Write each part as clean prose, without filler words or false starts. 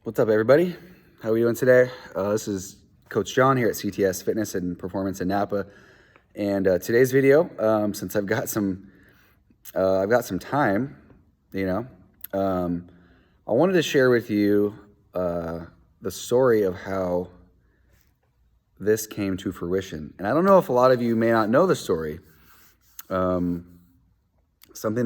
What's up, everybody? How are we doing today? This is Coach John here at CTS Fitness and Performance in Napa. And today's video, since I've got some time, I wanted to share with you the story of how this came to fruition. And I don't know if a lot of you may not know the story. Something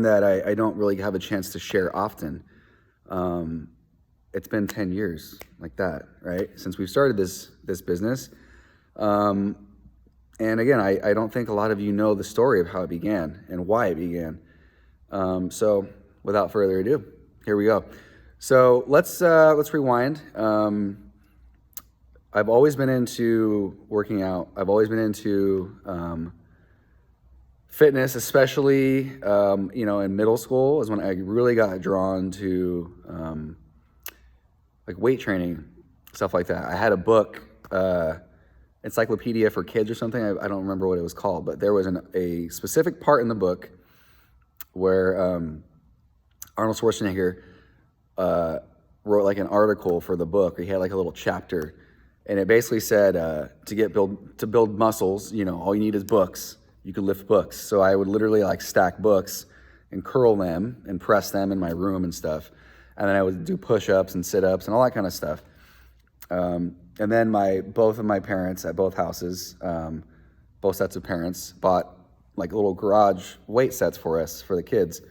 that I don't really have a chance to share often. It's been 10 years like that, right? Since we've started this business. And again, I don't think a lot of you know the story of how it began and why it began. So without further ado, here we go. So let's rewind. I've always been into working out. I've always been into fitness, especially in middle school is when I really got drawn to like weight training, stuff like that. I had a book, encyclopedia for kids or something. I don't remember what it was called, but there was a specific part in the book where Arnold Schwarzenegger wrote like an article for the book. He had like a little chapter, and it basically said to build muscles, all you need is books. You can lift books. So I would literally like stack books and curl them and press them in my room and stuff. And then I would do push-ups and sit-ups and all that kind of stuff. And then both of my parents at both houses, both sets of parents, bought like little garage weight sets for us, for the kids.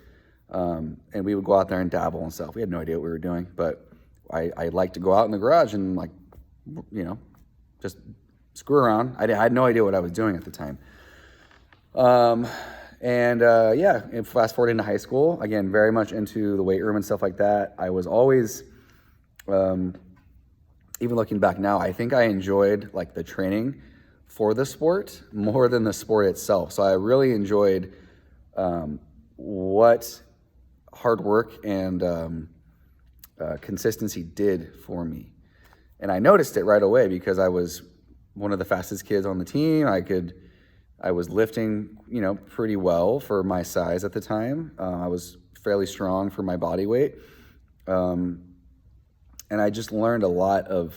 And we would go out there and dabble and stuff. We had no idea what we were doing, but I liked to go out in the garage and just screw around. I had no idea what I was doing at the time. And fast forward into high school, again, very much into the weight room and stuff like that. I was always, even looking back now, I think I enjoyed like the training for the sport more than the sport itself. So I really enjoyed what hard work and consistency did for me. And I noticed it right away because I was one of the fastest kids on the team. I was lifting, pretty well for my size at the time. I was fairly strong for my body weight. And I just learned a lot of,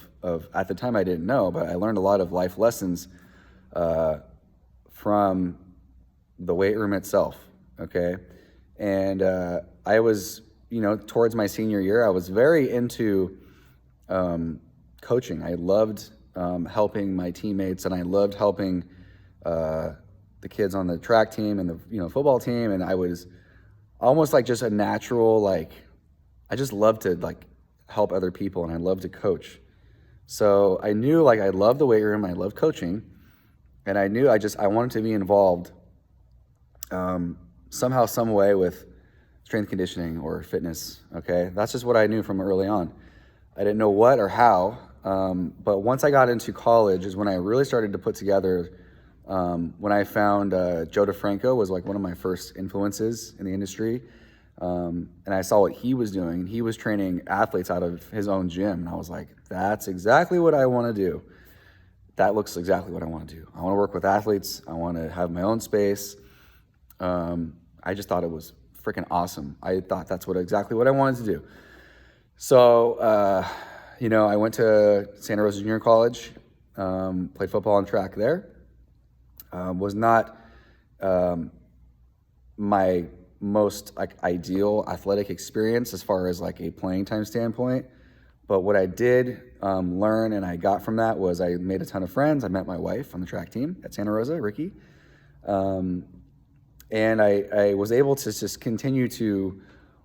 at the time I didn't know, but I learned a lot of life lessons from the weight room itself, okay? And I was, towards my senior year, I was very into coaching. I loved helping my teammates, and I loved helping the kids on the track team and the football team, and I was almost like just a natural, I just love to help other people, and I love to coach. So I knew I loved the weight room, I loved coaching, and I knew I wanted to be involved somehow, some way with strength conditioning or fitness. Okay, that's just what I knew from early on. I didn't know what or how, but once I got into college is when I really started to put together. When I found Joe DeFranco was one of my first influences in the industry, and I saw what he was doing. He was training athletes out of his own gym, and I was like, that's exactly what I want to do. That looks exactly what I want to do. I want to work with athletes. I want to have my own space. I just thought it was freaking awesome. I thought that's exactly what I wanted to do. So, I went to Santa Rosa Junior College, played football and track there. Was not my most ideal athletic experience as far as a playing time standpoint. But what I did learn and I got from that was I made a ton of friends. I met my wife on the track team at Santa Rosa, Ricky. And I was able to just continue to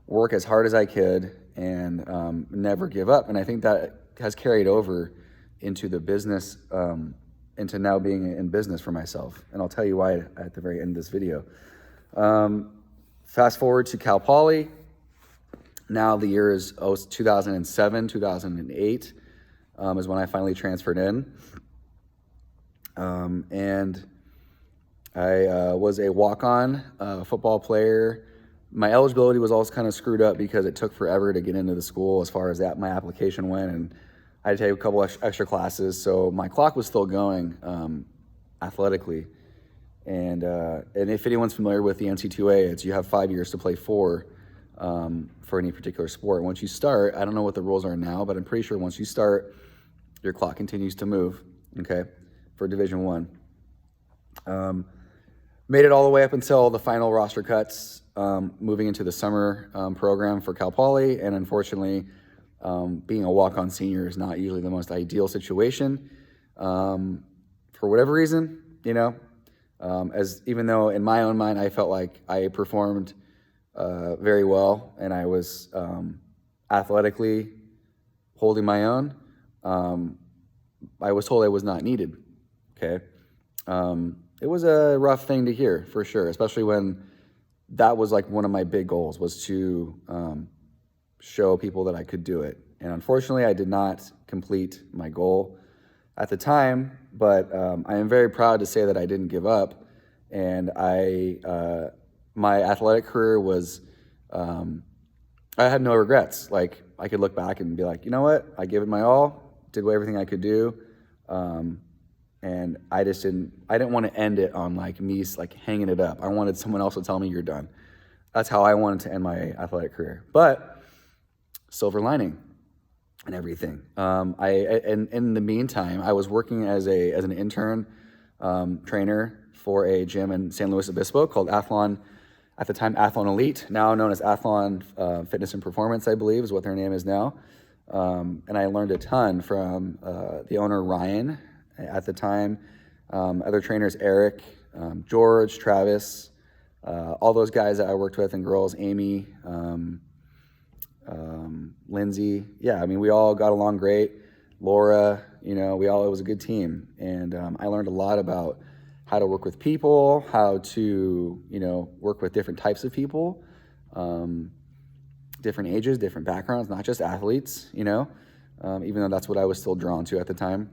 work as hard as I could and never give up. And I think that has carried over into the business, into now being in business for myself. And I'll tell you why at the very end of this video. Fast forward to Cal Poly. Now the year is 2007, 2008 is when I finally transferred in. And I was a walk-on football player. My eligibility was also kind of screwed up because it took forever to get into the school as far as my application went. And I had to take a couple extra classes, so my clock was still going athletically. And if anyone's familiar with the NC2A, you have 5 years to play 4 for any particular sport. Once you start, I don't know what the rules are now, but I'm pretty sure once you start, your clock continues to move, okay, for Division One. Made it all the way up until the final roster cuts, moving into the summer program for Cal Poly, and unfortunately, being a walk-on senior is not usually the most ideal situation. For whatever reason, as even though in my own mind I felt like I performed very well and I was athletically holding my own, I was told I was not needed. Okay, it was a rough thing to hear for sure, especially when that was like one of my big goals, was to show people that I could do it. And unfortunately, I did not complete my goal at the time, but I am very proud to say that I didn't give up. And my athletic career was, I had no regrets. Like, I could look back and be like, you know what? I gave it my all, did everything I could do. And I didn't want to end it on like me like hanging it up. I wanted someone else to tell me you're done. That's how I wanted to end my athletic career. But silver lining and everything. And in the meantime, I was working as an intern trainer for a gym in San Luis Obispo called Athlon, at the time Athlon Elite, now known as Athlon Fitness and Performance, I believe is what their name is now. And I learned a ton from the owner, Ryan, at the time, other trainers, Eric, George, Travis, all those guys that I worked with, and girls, Amy, Lindsay. Yeah, I mean, we all got along great. Laura, it was a good team. And I learned a lot about how to work with people, how to, work with different types of people, different ages, different backgrounds, not just athletes, even though that's what I was still drawn to at the time.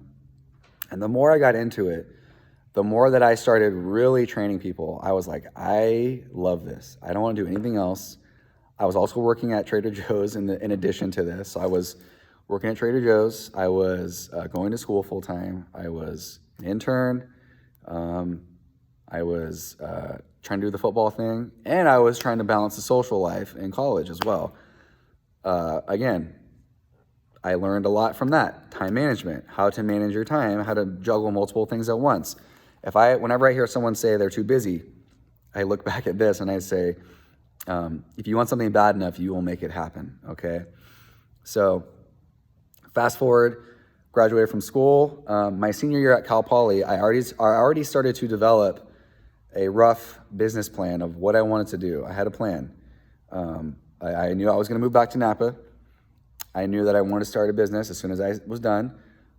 And the more I got into it, the more that I started really training people, I was like, I love this. I don't want to do anything else. I was also working at Trader Joe's in addition to this. So I was working at Trader Joe's. I was going to school full time. I was an intern. I was trying to do the football thing, and I was trying to balance the social life in college as well. Again, I learned a lot from that. Time management, how to manage your time, how to juggle multiple things at once. Whenever I hear someone say they're too busy, I look back at this and I say, if you want something bad enough, you will make it happen, okay? So fast forward, graduated from school. My senior year at Cal Poly, I already started to develop a rough business plan of what I wanted to do. I had a plan. I knew I was going to move back to Napa. I knew that I wanted to start a business as soon as I was done.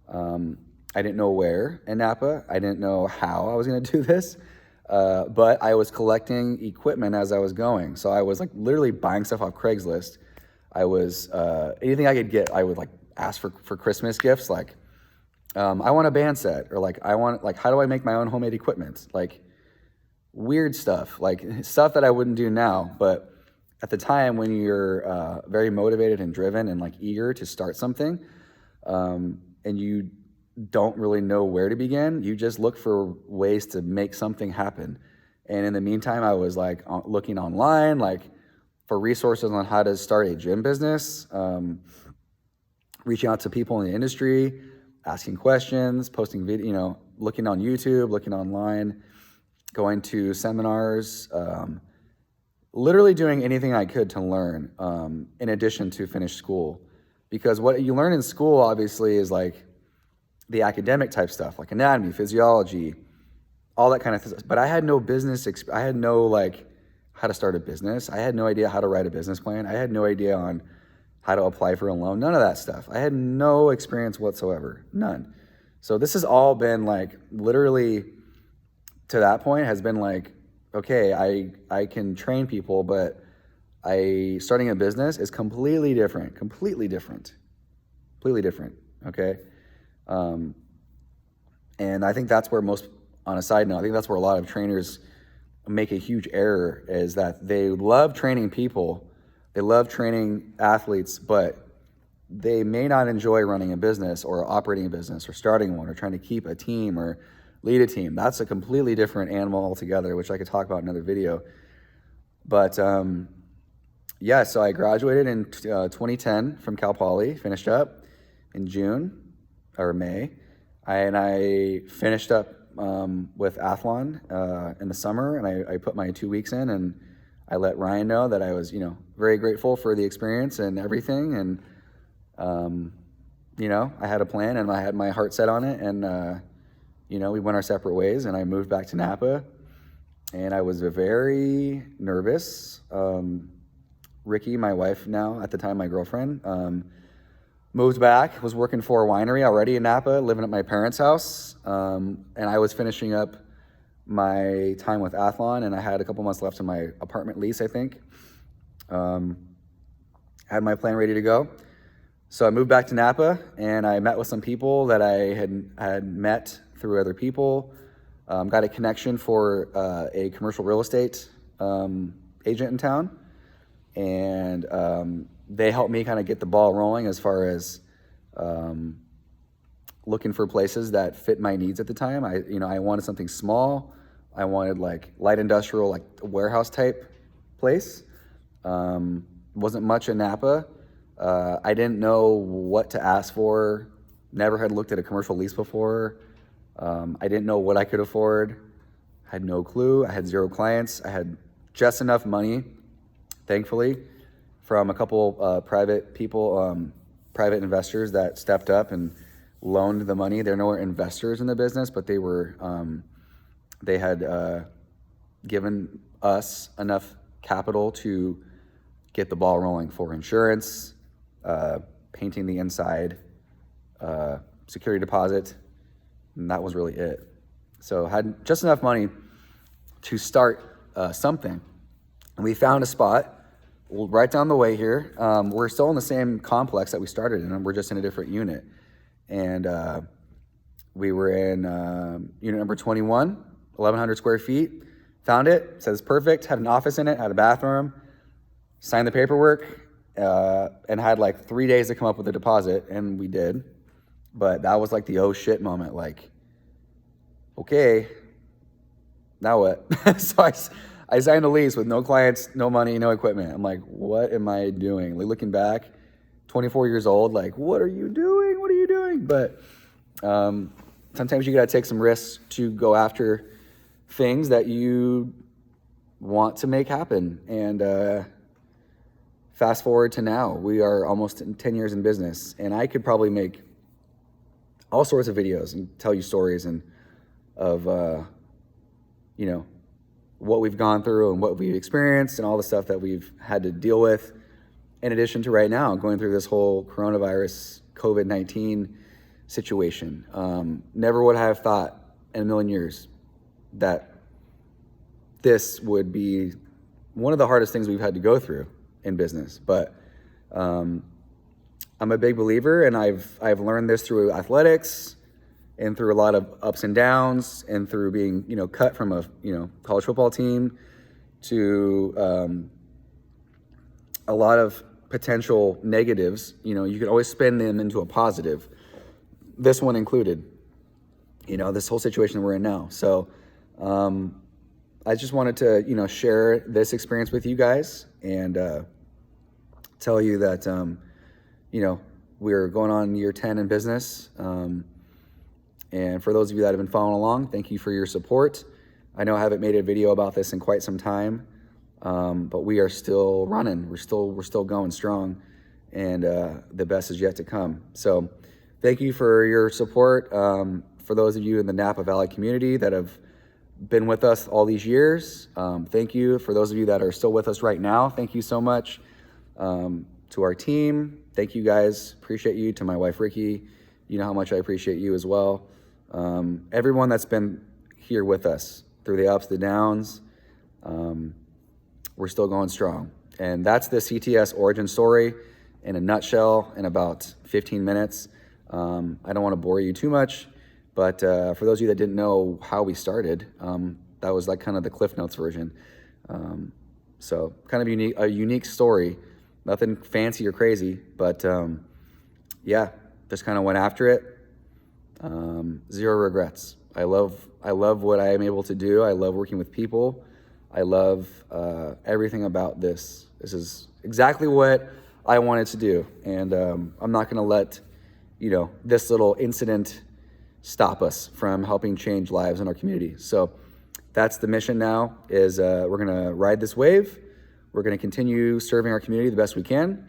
I didn't know where in Napa. I didn't know how I was going to do this. But I was collecting equipment as I was going. So I was like literally buying stuff off Craigslist. I was, anything I could get, I would like ask for Christmas gifts. Like, I want a band set, or how do I make my own homemade equipment? Like weird stuff, like stuff that I wouldn't do now. But at the time, when you're very motivated and driven and like eager to start something, and you don't really know where to begin, you just look for ways to make something happen. And in the meantime, I was like looking online, like for resources on how to start a gym business, reaching out to people in the industry, asking questions, posting video, looking on YouTube, looking online, going to seminars, literally doing anything I could to learn, in addition to finish school. Because what you learn in school, obviously, is like the academic type stuff, like anatomy, physiology, all that kind of stuff. But I had no business, I had no like how to start a business. I had no idea how to write a business plan. I had no idea on how to apply for a loan, none of that stuff. I had no experience whatsoever, none. So this has all been like, literally to that point has been like, okay, I can train people, but starting a business is completely different, okay? And I think that's where on a side note, I think that's where a lot of trainers make a huge error, is that they love training people, they love training athletes, but they may not enjoy running a business or operating a business or starting one or trying to keep a team or lead a team. That's a completely different animal altogether, which I could talk about in another video. But yeah, so I graduated in 2010 from Cal Poly, finished up in June or May, and I finished up with Athlon in the summer, and I put my 2 weeks in, and I let Ryan know that I was, very grateful for the experience and everything, and I had a plan and I had my heart set on it, and we went our separate ways, and I moved back to Napa, and I was very nervous. Ricky, my wife now, at the time my girlfriend, moved back, was working for a winery already in Napa, living at my parents' house, and I was finishing up my time with Athlon, and I had a couple months left on my apartment lease, I think. Had my plan ready to go. So I moved back to Napa, and I met with some people that I had met through other people, got a connection for a commercial real estate agent in town, and they helped me kind of get the ball rolling as far as looking for places that fit my needs at the time. I wanted something small. I wanted like light industrial, like a warehouse type place. Wasn't much in Napa. I didn't know what to ask for. Never had looked at a commercial lease before. I didn't know what I could afford. Had no clue. I had 0 clients. I had just enough money, thankfully, from a couple private people, private investors that stepped up and loaned the money. They're no investors in the business, but they had given us enough capital to get the ball rolling for insurance, painting the inside, security deposit, and that was really it. So had just enough money to start something. And we found a spot right down the way here. We're still in the same complex that we started in, and we're just in a different unit. And we were in unit number 21, 1,100 square feet. Found it, said it's perfect, had an office in it, had a bathroom, signed the paperwork, and had like 3 days to come up with a deposit, and we did. But that was like the oh shit moment, like, okay, now what? So I signed a lease with no clients, no money, no equipment. I'm like, what am I doing? Like, looking back, 24 years old, like, what are you doing? What are you doing? But sometimes you gotta take some risks to go after things that you want to make happen. And fast forward to now, we are almost 10 years in business, and I could probably make all sorts of videos and tell you stories and of what we've gone through and what we've experienced and all the stuff that we've had to deal with, in addition to right now going through this whole coronavirus COVID-19 situation. Never would I have thought in a million years that this would be one of the hardest things we've had to go through in business. But I'm a big believer, and I've learned this through athletics and through a lot of ups and downs, and through being cut from a college football team to a lot of potential negatives. You can always spin them into a positive, this one included, this whole situation we're in now. So I just wanted to share this experience with you guys, and tell you that we're going on year 10 in business. And for those of you that have been following along, thank you for your support. I know I haven't made a video about this in quite some time, but we are still running. We're still going strong, and the best is yet to come. So thank you for your support. For those of you in the Napa Valley community that have been with us all these years, thank you. For those of you that are still with us right now, thank you so much. To our team, thank you guys. Appreciate you. To my wife, Ricky, you know how much I appreciate you as well. Everyone that's been here with us through the ups, the downs, we're still going strong. And that's the CTS Origin Story in a nutshell in about 15 minutes. I don't want to bore you too much, but for those of you that didn't know how we started, that was like kind of the Cliff Notes version. So kind of a unique story, nothing fancy or crazy, but yeah, just kind of went after it. 0 regrets. I love what I am able to do. I love working with people. I love everything about this. This is exactly what I wanted to do. And I'm not going to let, this little incident stop us from helping change lives in our community. So that's the mission now is we're going to ride this wave. We're going to continue serving our community the best we can.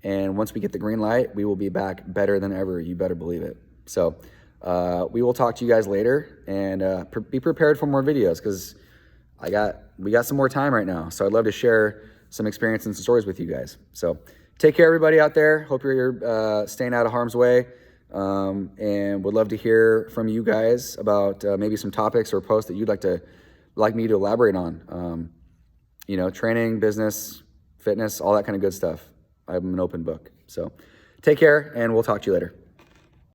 And once we get the green light, we will be back better than ever. You better believe it. So we will talk to you guys later, and be prepared for more videos because we got some more time right now. So I'd love to share some experience and some stories with you guys. So take care, everybody out there. Hope you're staying out of harm's way, and would love to hear from you guys about maybe some topics or posts that you'd like me to elaborate on. Training, business, fitness, all that kind of good stuff. I'm an open book. So take care, and we'll talk to you later.